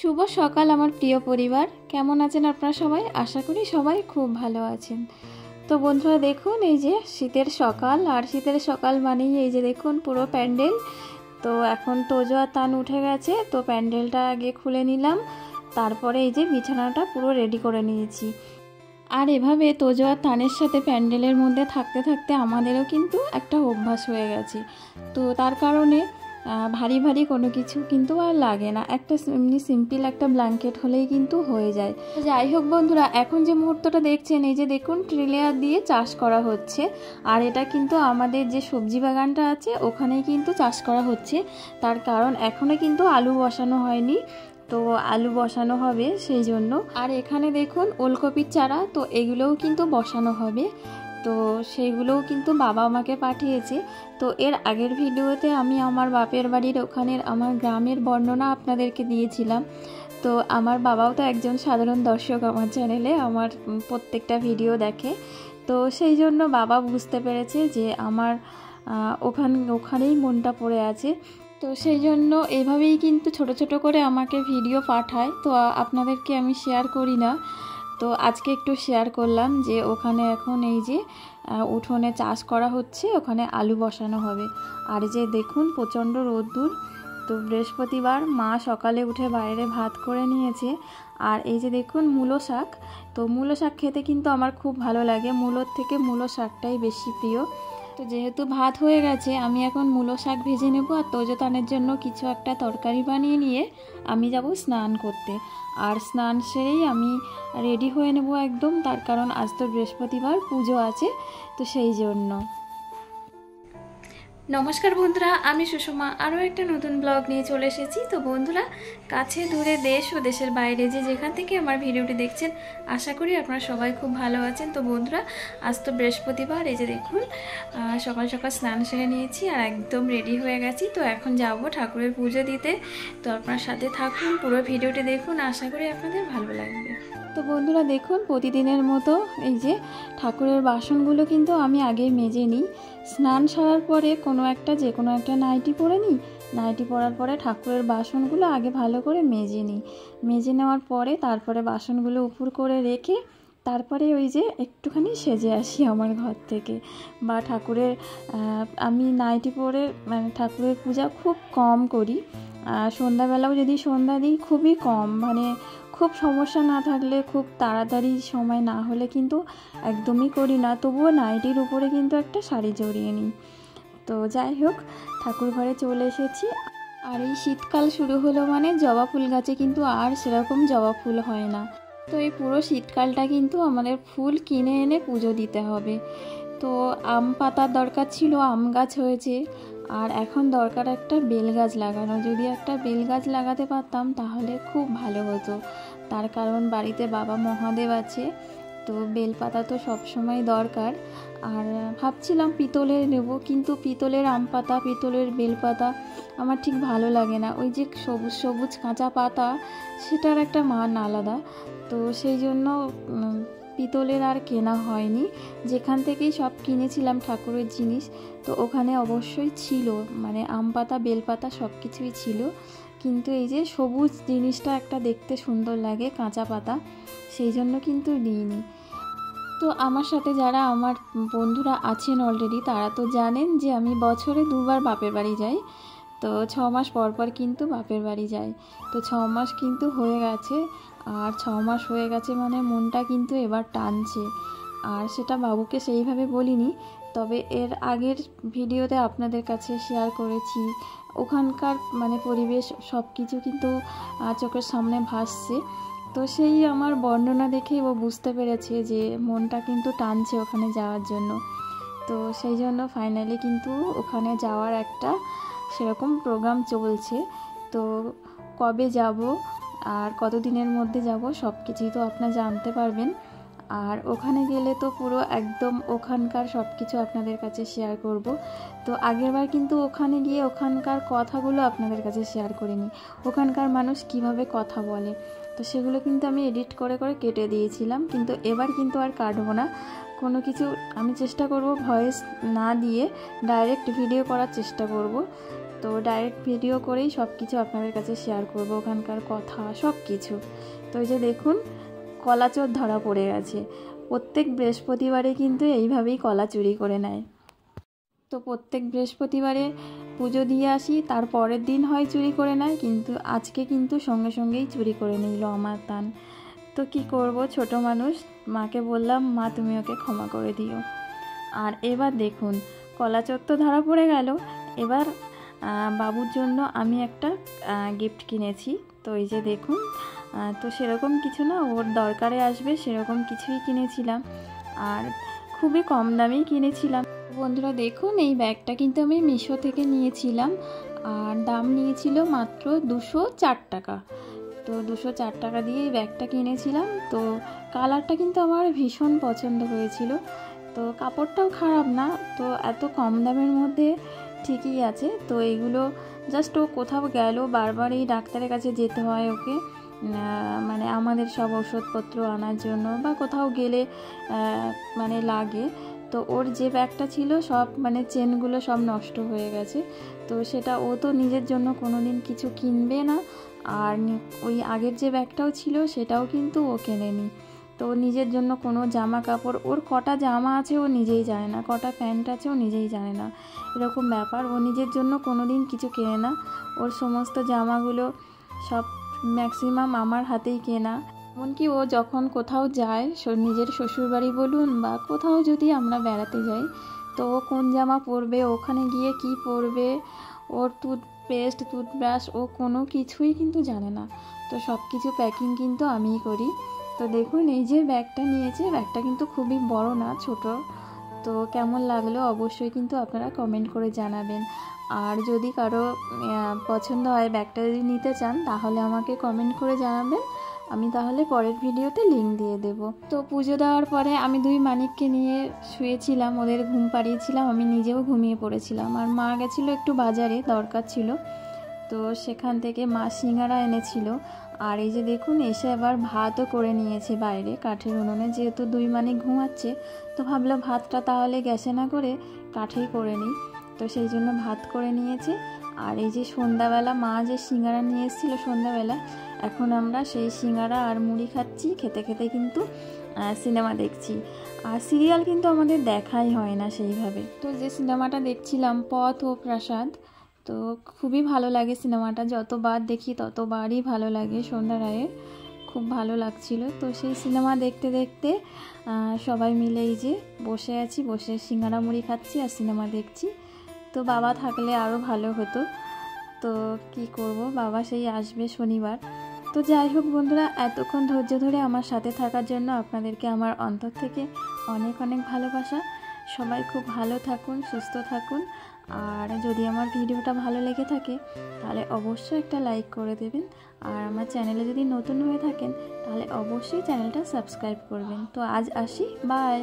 শুভ সকাল আমার প্রিয় পরিবার, কেমন আছেন আপনারা সবাই? আশা করি সবাই খুব ভালো আছেন। তো বন্ধুরা দেখুন, এই যে শীতের সকাল, আর শীতের সকাল মানেই এই যে দেখুন পুরো প্যান্ডেল। তো এখন তোজো আর তান উঠে গেছে, তো প্যান্ডেলটা আগে খুলে নিলাম, তারপরে এই যে বিছানাটা পুরো রেডি করে নিয়েছি। আর এভাবে তোজো আর তানের সাথে প্যান্ডেলের মধ্যে থাকতে থাকতে আমাদেরও কিন্তু একটা অভ্যাস হয়ে গেছে। তো তার কারণে ভারী ভারী কোনো কিছু কিন্তু আর লাগে না, একটা এমনি সিম্পল একটা ব্ল্যাঙ্কেট হলেই কিন্তু হয়ে যায়। যাই হোক বন্ধুরা, এখন যে মুহূর্তটা দেখছেন, এই যে দেখুন ট্রিলেয়ার দিয়ে চাষ করা হচ্ছে। আর এটা কিন্তু আমাদের যে সবজি বাগানটা আছে ওখানেই কিন্তু চাষ করা হচ্ছে। তার কারণ এখনও কিন্তু আলু বসানো হয়নি, তো আলু বসানো হবে সেই জন্য। আর এখানে দেখুন ওলকপির চারা, তো এগুলোও কিন্তু বসানো হবে, তো সেইগুলোও কিন্তু বাবা আমাকে পাঠিয়েছে। তো এর আগের ভিডিওতে আমি আমার বাপের বাড়ির ওখানের আমার গ্রামের বর্ণনা আপনাদেরকে দিয়েছিলাম। তো আমার বাবাও তো একজন সাধারণ দর্শক আমার চ্যানেলে, আমার প্রত্যেকটা ভিডিও দেখে। তো সেই জন্য বাবা বুঝতে পেরেছে যে আমার ওখানেই মনটা পড়ে আছে। তো সেই জন্য এভাবেই কিন্তু ছোট ছোট করে আমাকে ভিডিও পাঠায়, তো আপনাদেরকে আমি শেয়ার করি না। তো আজকে একটু শেয়ার করলাম যে ওখানে এখন এই যে উঠোনে চাষ করা হচ্ছে, ওখানে আলু বসানো হবে। আর যে দেখুন প্রচণ্ড রোদ্দুর। তো বৃহস্পতিবার মা সকালে উঠে বাইরে ভাত করে নিয়েছে। আর এই যে দেখুন মূলো শাক, তো মূলো শাক খেতে কিন্তু আমার খুব ভালো লাগে, মূলোর থেকে মূলো শাকটাই বেশি প্রিয়। তো যেহেতু ভাত হয়ে গেছে, আমি এখন মূলো শাক ভেজে নেব, আর তোজোতানের জন্য কিছু একটা তরকারি বানিয়ে নিয়ে আমি যাব স্নান করতে। আর স্নান সেরেই আমি রেডি হয়ে নেব একদম, তার কারণ আজ তো বৃহস্পতিবার পুজো আছে, তো সেই জন্য। নমস্কার বন্ধুরা, আমি সুষমা আরও একটা নতুন ব্লগ নিয়ে চলে এসেছি। তো বন্ধুরা, কাছে দূরে দেশ ও দেশের বাইরে যে যেখান থেকে আমার ভিডিওটি দেখছেন, আশা করি আপনারা সবাই খুব ভালো আছেন। তো বন্ধুরা, আজ তো বৃহস্পতিবার, এই যে দেখুন সকাল সকাল স্নান সেরে নিয়েছি আর একদম রেডি হয়ে গেছি। তো এখন যাব ঠাকুরের পুজো দিতে। তো আপনার সাথে থাকুন, পুরো ভিডিওটি দেখুন, আশা করি আপনাদের ভালো লাগবে। তো বন্ধুরা দেখুন, প্রতিদিনের মতো এই যে ঠাকুরের বাসনগুলো কিন্তু আমি আগেই মেজে নিই। স্নান সারার পরে যে কোনো একটা নাইটি পরে নিই, নাইটি পরার পরে ঠাকুরের বাসনগুলো আগে ভালো করে মেজে নিই। মেজে নেওয়ার পরে তারপরে বাসনগুলো উপর করে রেখে তারপরে ওই যে একটুখানি সেজে আসি আমার ঘর থেকে। বা আমি নাইটি পরে মানে ঠাকুরের পূজা খুব কম করি। সন্ধ্যাবেলাও যদি সন্ধ্যা দিই খুবই কম, মানে খুব সমস্যা না থাকলে, খুব তাড়াতাড়ি সময় না হলে কিন্তু একদমই করি না। তবুও নাইটির উপরে কিন্তু একটা শাড়ি জড়িয়ে নিই। তো যাই হোক, ঠাকুর ঘরে চলে এসেছি। আর এই শীতকাল শুরু হলো মানে জবা ফুল গাছে কিন্তু আর সেরকম জবা ফুল হয় না। তো এই পুরো শীতকালটা কিন্তু আমাদের ফুল কিনে এনে পুজো দিতে হবে। তো আম পাতার দরকার ছিল, আম গাছ হয়েছে। আর এখন দরকার একটা বেল গাছ লাগানো, যদি একটা বেল গাছ লাগাতে পারতাম তাহলে খুব ভালো হতো। তার কারণ বাড়িতে বাবা মহাদেব আছে, তো বেলপাতা তো সবসময় দরকার। আর ভাবছিলাম পিতলের নেব, কিন্তু পিতলের আম পাতা, পিতলের বেলপাতা আমার ঠিক ভালো লাগে না। ওই যে সবুজ সবুজ কাঁচা পাতা, সেটার একটা মান আলাদা। তো সেই জন্য পিতলের আর কেনা হয়নি। যেখান থেকেই সব কিনেছিলাম ঠাকুরের জিনিস, তো ওখানে অবশ্যই ছিল, মানে আম পাতা বেলপাতা সব কিছুই ছিল। কিন্তু এই যে সবুজ জিনিসটা একটা দেখতে সুন্দর লাগে, কাঁচা পাতা, সেই জন্য কিন্তু নিইনি। তো আমার সাথে যারা আমার বন্ধুরা আছেন অলরেডি, তারা তো জানেন যে আমি বছরে 2বার বাপের বাড়ি যাই। তো 6 মাস পর পর কিন্তু বাপের বাড়ি যাই। তো 6 মাস কিন্তু হয়ে গেছে। আর 6 মাস হয়ে গেছে মানে মনটা কিন্তু এবার টানছে। আর সেটা বাবুকে সেইভাবে বলিনি, তবে এর আগের ভিডিওতে আপনাদের কাছে শেয়ার করেছি। ওখানকার মানে পরিবেশ সব কিছু কিন্তু চোখের সামনে ভাসছে। তো সেই আমার বর্ণনা দেখেই ও বুঝতে পেরেছে যে মনটা কিন্তু টানছে ওখানে যাওয়ার জন্য। তো সেই জন্য ফাইনালি কিন্তু ওখানে যাওয়ার একটা সেরকম প্রোগ্রাম চলছে। তো কবে যাব আর কতদিনের মধ্যে যাব সব কিছুই তো আপনারা জানতে পারবেন। আর ওখানে গেলে তো পুরো একদম ওখানকার সব কিছু আপনাদের কাছে শেয়ার করব। তো আগেরবার কিন্তু ওখানে গিয়ে ওখানকার কথাগুলো আপনাদের কাছে শেয়ার করিনি, ওখানকার মানুষ কিভাবে কথা বলে, তো সেগুলো কিন্তু আমি এডিট করে করে কেটে দিয়েছিলাম। কিন্তু এবার কিন্তু আর কাটবো না, কোনো কিছু আমি চেষ্টা করব ভয়েস না দিয়ে ডাইরেক্ট ভিডিও করার চেষ্টা করব। তো ডাইরেক্ট ভিডিও করেই সব কিছু আপনাদের কাছে শেয়ার করব, ওখানকার কথা সব কিছু। তো এই যে দেখুন কলা চোর ধরা পড়ে গেছে। প্রত্যেক বৃহস্পতিবারে কিন্তু এইভাবেই কলা চুরি করে নেয়। তো প্রত্যেক বৃহস্পতিবারে পুজো দিয়ে আসি, তার পরের দিন হয় চুরি করে নেয়, কিন্তু আজকে কিন্তু সঙ্গে সঙ্গেই চুরি করে নিল আমার তান। তো কি করব, ছোট মানুষ, মাকে বললাম মা তুমি ওকে ক্ষমা করে দিও। আর এবার দেখুন কলা চোর তো ধরা পড়ে গেল। এবার বাবুর জন্য আমি একটা গিফট কিনেছি। তো এই যে দেখুন, তো সেরকম কিছু না, ওর দরকারে আসবে সেরকম কিছুই কিনেছিলাম, আর খুবই কম দামেই কিনেছিলাম। বন্ধুরা দেখুন এই ব্যাগটা কিন্তু আমি মিশো থেকে নিয়েছিলাম, আর দাম নিয়েছিল মাত্র 204 টাকা। তো 204 টাকা দিয়ে এই ব্যাগটা কিনেছিলাম। তো কালারটা কিন্তু আমার ভীষণ পছন্দ হয়েছিল। তো কাপড়টাও খারাপ না, তো এত কম দামের মধ্যে ঠিকই আছে। তো এগুলো জাস্ট ও কোথাও গেল বারবার এই ডাক্তারের কাছে যেতে হয় ওকে, মানে আমাদের সব ওষুধপত্র আনার জন্য বা কোথাও গেলে মানে লাগে। তো ওর যে ব্যাগটা ছিল সব মানে চেনগুলো সব নষ্ট হয়ে গেছে। তো সেটা ও তো নিজের জন্য কোনো দিন কিছু কিনবে না, আর ওই আগের যে ব্যাগটাও ছিল সেটাও কিন্তু ও কেনেনি। তো নিজের জন্য কোনো জামা কাপড়, ওর কটা জামা আছে ও নিজেই জানে না, কটা প্যান্ট আছে ও নিজেই জানে না, এরকম ব্যাপার। ও নিজের জন্য কোনো দিন কিছু কেনে না। ওর সমস্ত জামাগুলো সব ম্যাক্সিমাম আমার হাতেই কেনা। এমনকি ও যখন কোথাও যায়, নিজের শ্বশুরবাড়ি বলুন বা কোথাও যদি আমরা বেড়াতে যাই, তো ও কোন জামা পরবে, ওখানে গিয়ে কি পরবে, ওর টুথপেস্ট টুথব্রাশ ও কোনো কিছুই কিন্তু জানে না। তো সব কিছু প্যাকিং কিন্তু আমিই করি। তো দেখুন এই যে ব্যাগটা নিয়েছে, ব্যাগটা কিন্তু খুবই বড় না, ছোট। তো কেমন লাগলো অবশ্যই কিন্তু আপনারা কমেন্ট করে জানাবেন। আর যদি কারো পছন্দ হয় ব্যাগটা যদি নিতে চান তাহলে আমাকে কমেন্ট করে জানাবেন, আমি তাহলে পরের ভিডিওতে লিংক দিয়ে দেব। তো পুজো দেওয়ার পরে আমি দুই মানিককে নিয়ে শুয়েছিলাম, ওদের ঘুম পাড়িয়েছিলাম, আমি নিজেও ঘুমিয়ে পড়েছিলাম। আর মা গেছিলো একটু বাজারে, দরকার ছিল, তো সেখান থেকে মা সিঙ্গারা এনেছিল। আর এই যে দেখুন এসে আবার ভাতও করে নিয়েছে বাইরে কাঠের উনুনে, যেহেতু দুই মানিক ঘুমাচ্ছে, তো ভাবলো ভাতটা তাহলে গ্যাসে না করে কাঠেই করে নিই। তো সেই জন্য ভাত করে নিয়েছে। আর এই যে সন্ধ্যাবেলা মা যে সিঙ্গারা নিয়ে এসেছিলো সন্ধ্যাবেলা, এখন আমরা সেই সিঙ্গারা আর মুড়ি খাচ্ছি, খেতে খেতে কিন্তু সিনেমা দেখছি। আর সিরিয়াল কিন্তু আমাদের দেখাই হয় না সেইভাবে। তো যে সিনেমাটা দেখছিলাম পথ ও প্রাসাদ, তো খুবই ভালো লাগে সিনেমাটা, যতবার দেখি ততবারই ভালো লাগে। সন্ধ্যা রায়ের খুব ভালো লাগছিল। তো সেই সিনেমা দেখতে দেখতে সবাই মিলে এই যে বসে আছি, বসে সিঙ্গারা মুড়ি খাচ্ছি আর সিনেমা দেখছি। তো বাবা থাকলে আরও ভালো হতো, তো কি করব, বাবা সেই আসবে শনিবার। তো যাই হোক বন্ধুরা, এতক্ষণ ধৈর্য ধরে আমার সাথে থাকার জন্য আপনাদেরকে আমার অন্তর থেকে অনেক অনেক ভালোবাসা। সবাই খুব ভালো থাকুন, সুস্থ থাকুন। আর যদি আমার ভিডিওটা ভালো লেগে থাকে তাহলে অবশ্যই একটা লাইক করে দেবেন। আর আমার চ্যানেলে যদি নতুন হয়ে থাকেন তাহলে অবশ্যই চ্যানেলটা সাবস্ক্রাইব করবেন। তো আজ আসি, বাই।